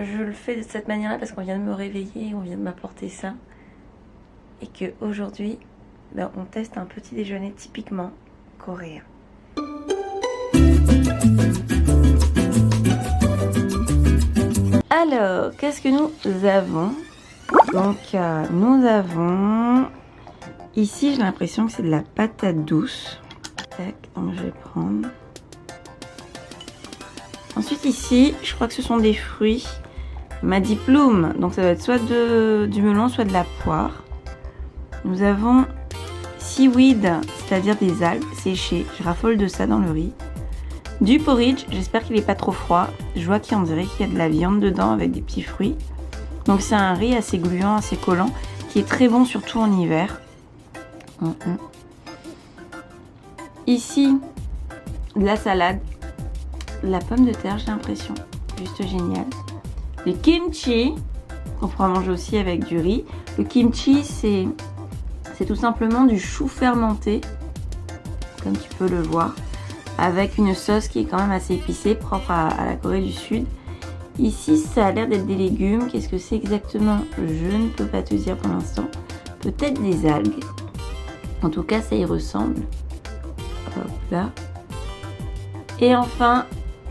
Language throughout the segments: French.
je le fais de cette manière-là parce qu'on vient de me réveiller, on vient de m'apporter ça. Et qu'aujourd'hui, ben, on teste un petit déjeuner typiquement coréen. Alors, qu'est-ce que nous avons? Donc, nous avons... Ici, j'ai l'impression que c'est de la patate douce. Tac, donc je vais prendre... Ensuite ici, je crois que ce sont des fruits. Madi Plum, donc ça va être soit du melon, soit de la poire. Nous avons seaweed, c'est-à-dire des algues séchées. Je raffole de ça dans le riz. Du porridge, j'espère qu'il n'est pas trop froid. Je vois qu'on dirait qu'il y a de la viande dedans avec des petits fruits. Donc c'est un riz assez gluant, assez collant, qui est très bon surtout en hiver. Ici, de la salade. La pomme de terre, j'ai l'impression. Juste génial. Le kimchi, qu'on pourra manger aussi avec du riz. Le kimchi, c'est tout simplement du chou fermenté, comme tu peux le voir, avec une sauce qui est quand même assez épicée, propre à la Corée du Sud. Ici, ça a l'air d'être des légumes. Qu'est-ce que c'est exactement? Je ne peux pas te dire pour l'instant. Peut-être des algues. En tout cas, ça y ressemble. Hop là. Et enfin...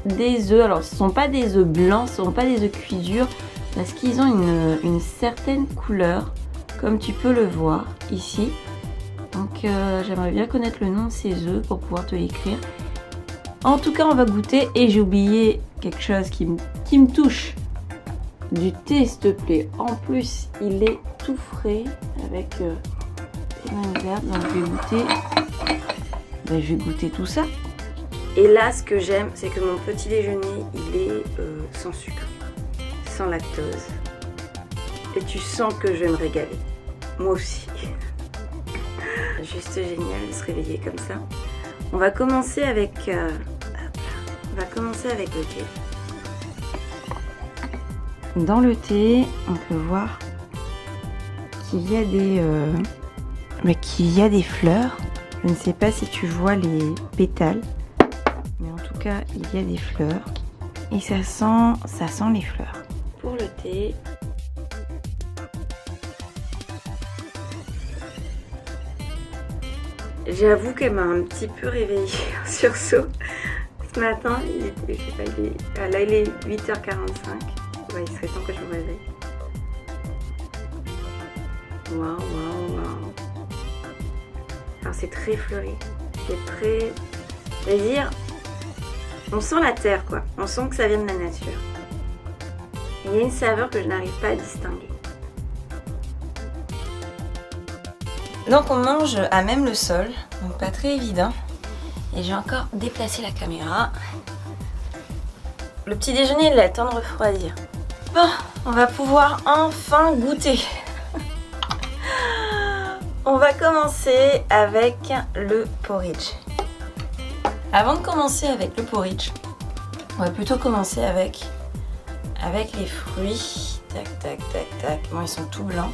des œufs. Alors ce ne sont pas des œufs blancs, ce ne sont pas des œufs cuits durs parce qu'ils ont une certaine couleur, comme tu peux le voir ici. Donc j'aimerais bien connaître le nom de ces œufs pour pouvoir te l'écrire. En tout cas on va goûter. Et j'ai oublié quelque chose qui me touche. Du thé s'il te plaît. En plus il est tout frais avec des graines d'herbe. Donc je vais goûter tout ça. Et là, ce que j'aime, c'est que mon petit déjeuner, il est sans sucre, sans lactose. Et tu sens que je vais me régaler. Moi aussi. Juste génial de se réveiller comme ça. On va commencer avec, le thé. Dans le thé, on peut voir qu'il y a des fleurs. Je ne sais pas si tu vois les pétales. Mais en tout cas, il y a des fleurs. Et ça sent les fleurs. Pour le thé. J'avoue qu'elle m'a un petit peu réveillée en sursaut. Ce matin, il est 8h45. Ouais, il serait temps que je me réveille. Waouh. Alors c'est très fleuri. C'est très... Je veux dire... On sent la terre, quoi. On sent que ça vient de la nature. Il y a une saveur que je n'arrive pas à distinguer. Donc on mange à même le sol, donc pas très évident. Et j'ai encore déplacé la caméra. Le petit déjeuner, il a le temps de refroidir. Bon, on va pouvoir enfin goûter. On va commencer avec le porridge. Avant de commencer avec le porridge, on va plutôt commencer avec les fruits. Tac. Bon, ils sont tout blancs.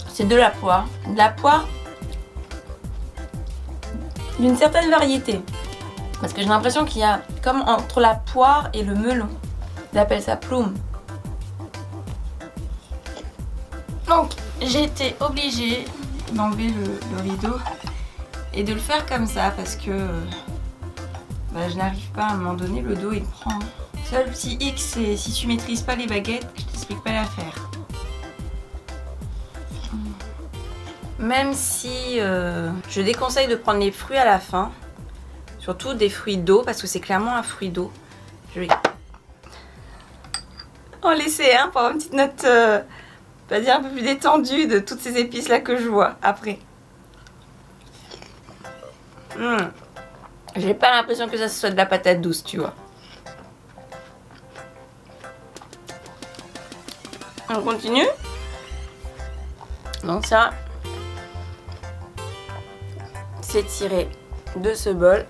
C'est de la poire. De la poire d'une certaine variété. Parce que j'ai l'impression qu'il y a comme entre la poire et le melon. Ils appellent ça plum. Donc j'ai été obligée d'enlever le rideau et de le faire comme ça parce que je n'arrive pas à un moment donné, le dos il prend. Seul petit X, c'est si tu maîtrises pas les baguettes, je t'explique pas l'affaire. Même si je déconseille de prendre les fruits à la fin, surtout des fruits d'eau parce que c'est clairement un fruit d'eau. Je vais en laisser un pour avoir une petite note. On va dire un peu plus détendue de toutes ces épices là que je vois après. J'ai pas l'impression que ça soit de la patate douce, tu vois. On continue. Donc ça, c'est tiré de ce bol.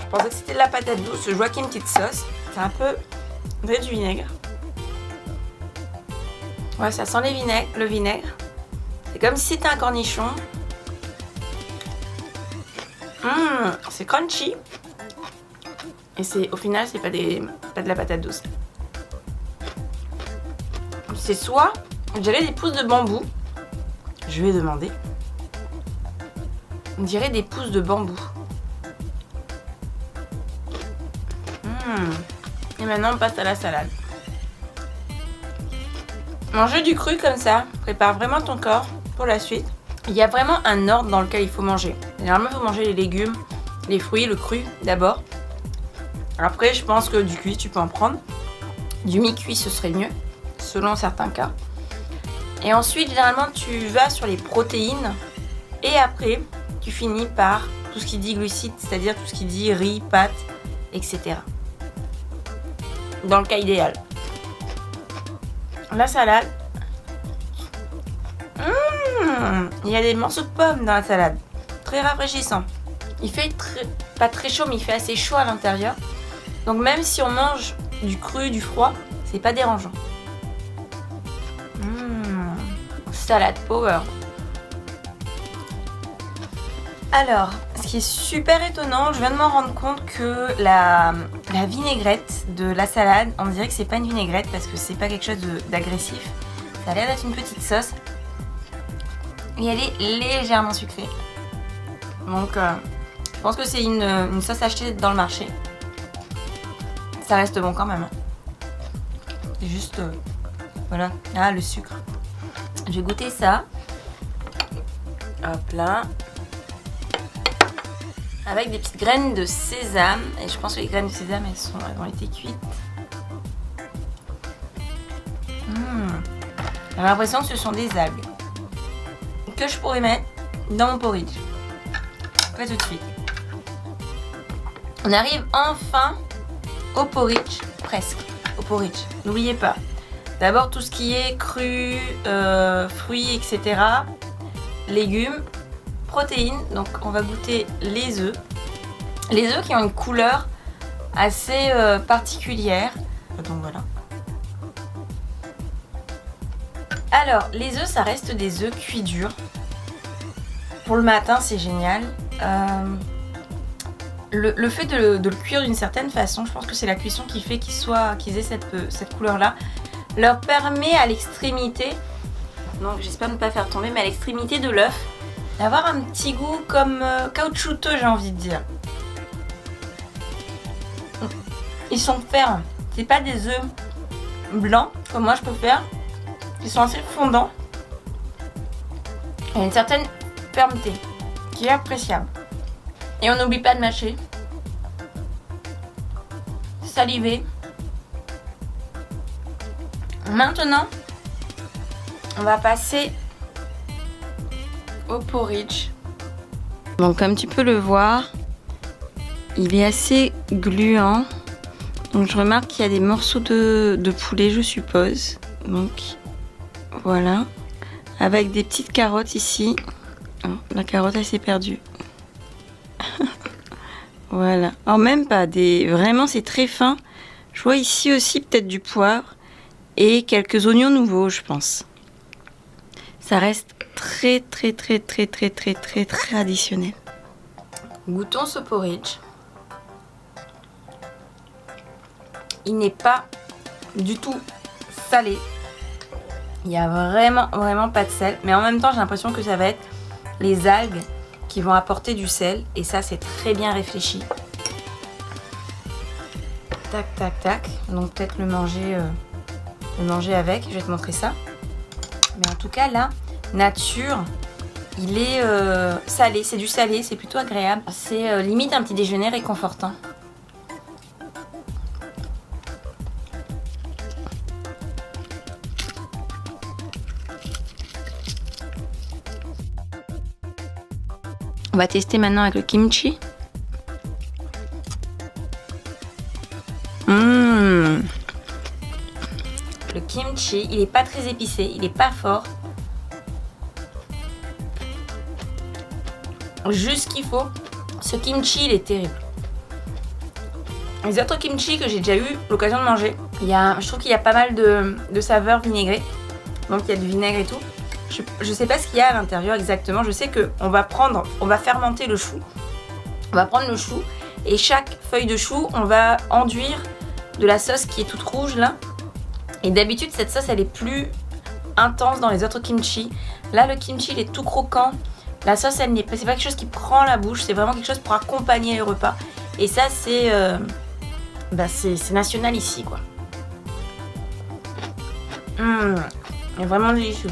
Je pensais que c'était de la patate douce. Je vois qu'il y a une petite sauce. C'est un peu du vinaigre. Ouais, ça sent le vinaigre. C'est comme si c'était un cornichon. C'est crunchy. Et au final, c'est pas de la patate douce. C'est soit, je dirais des pousses de bambou. Je vais demander. On dirait des pousses de bambou. Et maintenant, on passe à la salade. Manger du cru comme ça prépare vraiment ton corps pour la suite. Il y a vraiment un ordre dans lequel il faut manger. Généralement, il faut manger les légumes, les fruits, le cru d'abord. Après, je pense que du cuit, tu peux en prendre. Du mi-cuit, ce serait mieux, selon certains cas. Et ensuite, généralement, tu vas sur les protéines. Et après, tu finis par tout ce qui dit glucides, c'est-à-dire tout ce qui dit riz, pâtes, etc. Dans le cas idéal. La salade. Il y a des morceaux de pommes dans la salade. Très rafraîchissant. Il fait pas très chaud, mais il fait assez chaud à l'intérieur. Donc même si on mange du cru, du froid, c'est pas dérangeant. Salade power. Alors, ce qui est super étonnant, je viens de m'en rendre compte que la vinaigrette de la salade, on dirait que c'est pas une vinaigrette parce que c'est pas quelque chose d'agressif. Ça a l'air d'être une petite sauce. Et elle est légèrement sucrée. Donc, je pense que c'est une sauce achetée dans le marché. Ça reste bon quand même. C'est juste, voilà, le sucre. Je vais goûter ça. Hop là. Avec des petites graines de sésame. Et je pense que les graines de sésame, elles ont été cuites. J'ai l'impression que ce sont des algues. Que je pourrais mettre dans mon porridge. Pas tout de suite. On arrive enfin au porridge. Presque. Au porridge. N'oubliez pas. D'abord tout ce qui est cru, fruits, etc. Légumes. Protéines, donc on va goûter les œufs. Les œufs qui ont une couleur assez particulière. Donc voilà. Alors, les œufs, ça reste des œufs cuits durs. Pour le matin, c'est génial. Le fait de le cuire d'une certaine façon, je pense que c'est la cuisson qui fait qu'ils aient cette couleur-là, leur permet à l'extrémité, donc j'espère ne pas faire tomber, mais à l'extrémité de l'œuf, d'avoir un petit goût comme caoutchouteux, j'ai envie de dire. Ils sont fermes. C'est pas des œufs blancs comme moi je peux faire. Ils sont assez fondants. Il y a une certaine fermeté qui est appréciable. Et on n'oublie pas de mâcher. Saliver. Maintenant, on va passer au porridge. Bon, comme tu peux le voir, il est assez gluant. Donc je remarque qu'il y a des morceaux de poulet, je suppose. Donc voilà. Avec des petites carottes ici. Oh, la carotte elle s'est perdue. Voilà. Oh, même pas des. Vraiment c'est très fin. Je vois ici aussi peut-être du poivre et quelques oignons nouveaux, je pense. Ça reste très traditionnel. Goûtons ce porridge. Il n'est pas du tout salé. Il n'y a vraiment pas de sel. Mais en même temps, j'ai l'impression que ça va être les algues qui vont apporter du sel. Et ça, c'est très bien réfléchi. Tac, tac, tac. Donc peut-être le manger avec. Je vais te montrer ça. Mais en tout cas, là, nature, il est salé. C'est du salé, c'est plutôt agréable. C'est limite un petit déjeuner réconfortant. On va tester maintenant avec le kimchi. Le kimchi, il n'est pas très épicé, il n'est pas fort. Juste ce qu'il faut. Ce kimchi, il est terrible. Les autres kimchi que j'ai déjà eu l'occasion de manger, je trouve qu'il y a pas mal de saveurs vinaigrées. Donc il y a du vinaigre et tout. Je sais pas ce qu'il y a à l'intérieur exactement. Je sais qu'on va fermenter le chou. On va prendre le chou et chaque feuille de chou, on va enduire de la sauce qui est toute rouge là. Et d'habitude, cette sauce, elle est plus intense dans les autres kimchi. Là, le kimchi, il est tout croquant. La sauce, c'est pas quelque chose qui prend la bouche, c'est vraiment quelque chose pour accompagner les repas. Et ça, c'est national ici, quoi. C'est vraiment délicieux.